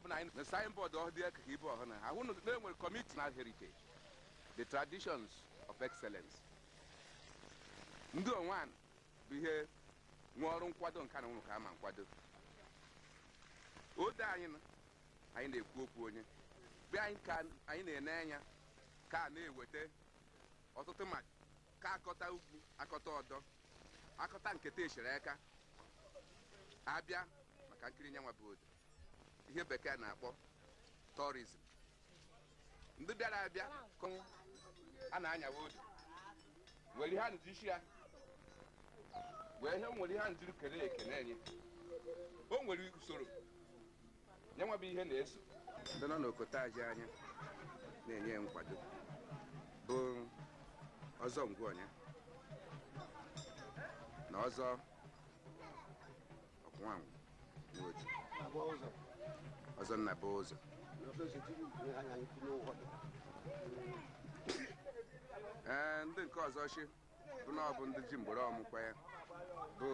ọbụla na signboard ọdị ka ibe ọhụrụ ha hụ na enwere committee na heritage the traditions of excellence ndị onwe bụ ihe nwe ọrụ nkwado nke na ụnụ ka ama nkwado ode anyị na-ekwu okwu onye be anyị ka anyị na-ene anya ka na-eweta ọtụtụ maka ka akọta ugwu akọta ọdọ akọta nketa echere aka abịa maka nkiri nyanwa bụ odo ihe bekee na-akpọ tourism ndị bịara abịa a na-anyawa odo were ha njisi ya wee ihe nwere ihe njiri kere ekene enye o nwere usoro nyanwa bụ ihe na-eso ndị nọ n'okotaji anya na-enye nkwado bụ ọzọ ngwuonye na ọzọ ọkwụnwanwụ n'oji ọzọ nna bụ ụzọ ndị nke ọzọ chi bụ na ọ bụ ndị ji mgbere ọmụkwa ya bụ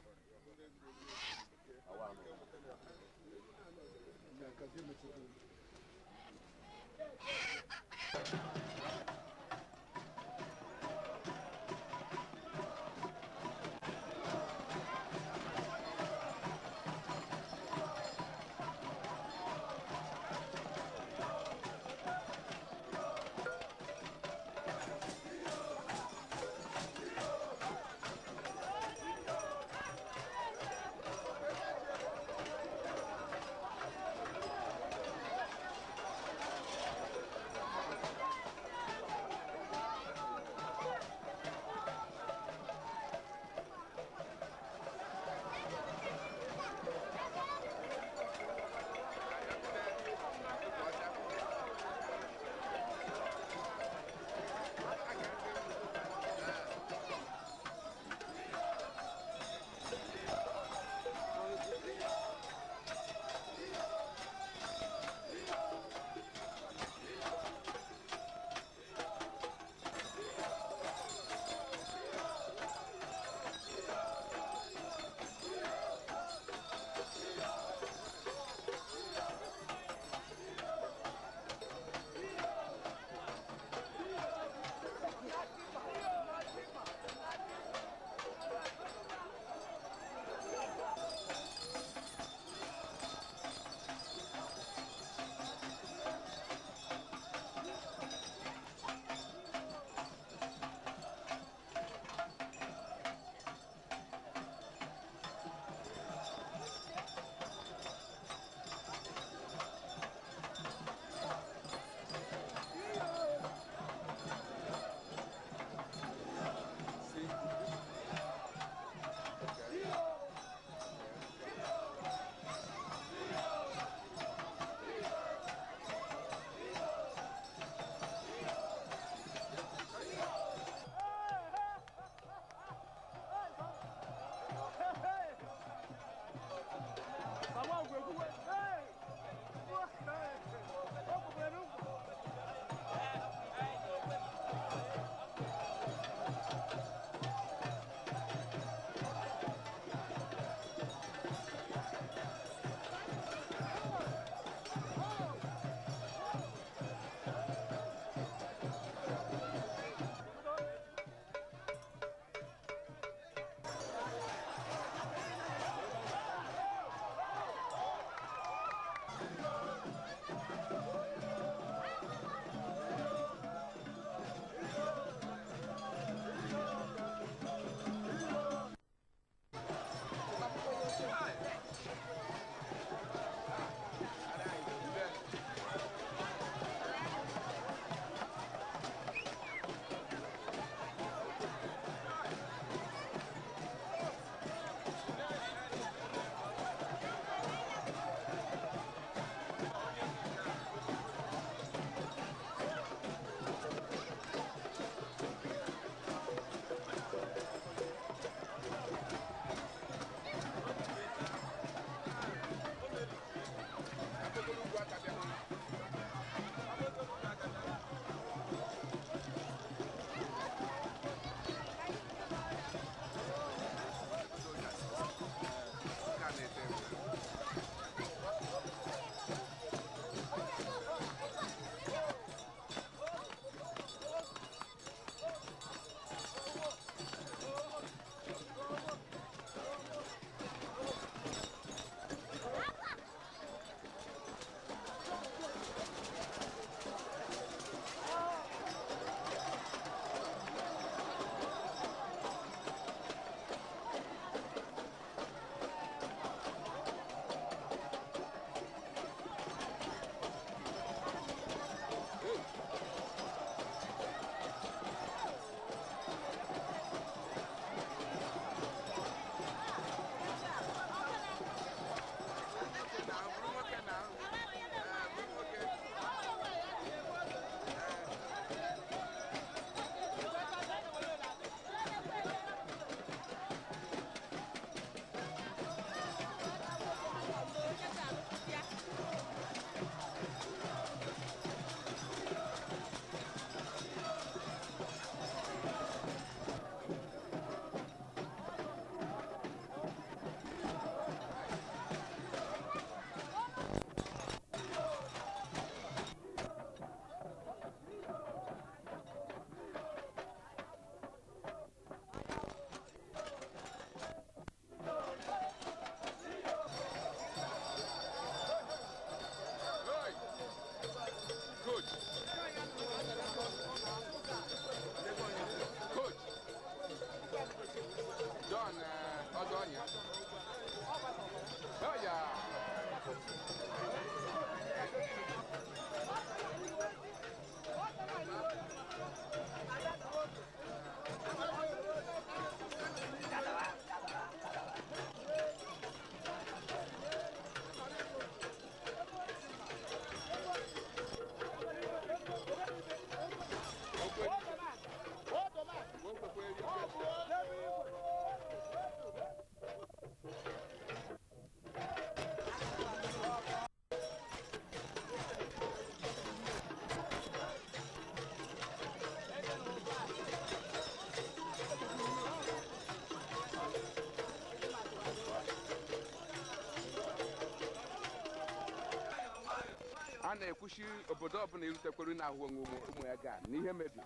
na-ekwuchi obodo ọbụla irutekwuru na-ahụ onwe ụmụ ya ga n'ihe mebi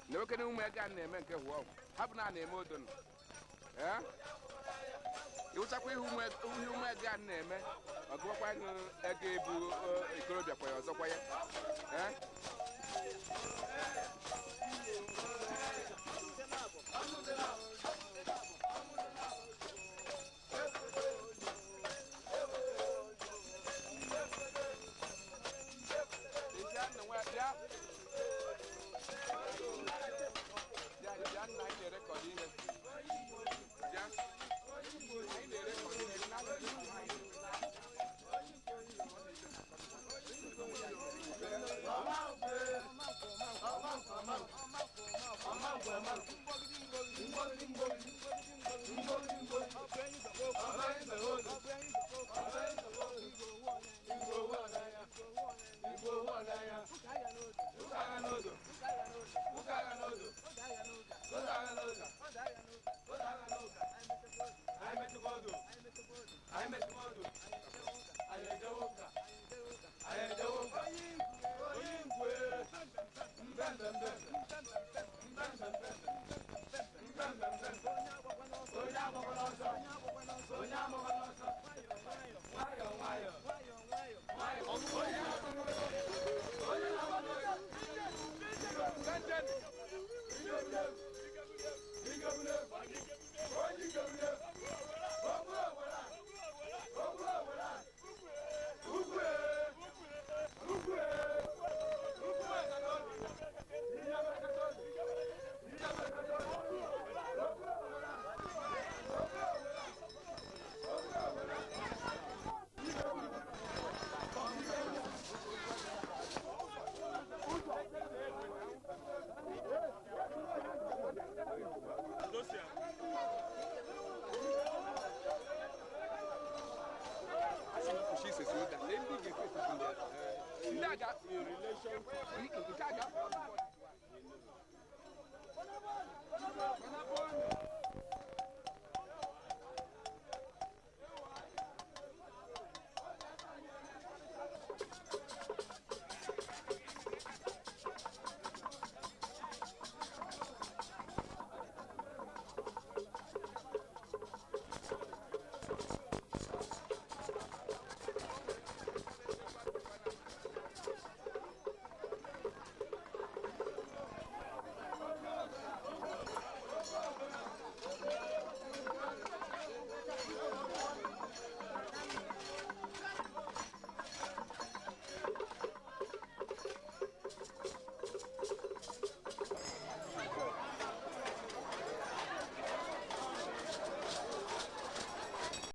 na-ewekene ụmụ ya ga na-eme nke hụọ ọgwụ ha bụ na na-eme odo ịwụchakwa ihe ụmụ ya ga na-eme ọgụgwakwa ego ebu ikorobịa kwa ya ọzọkwa ya ya nna anyị na-erekọd ihe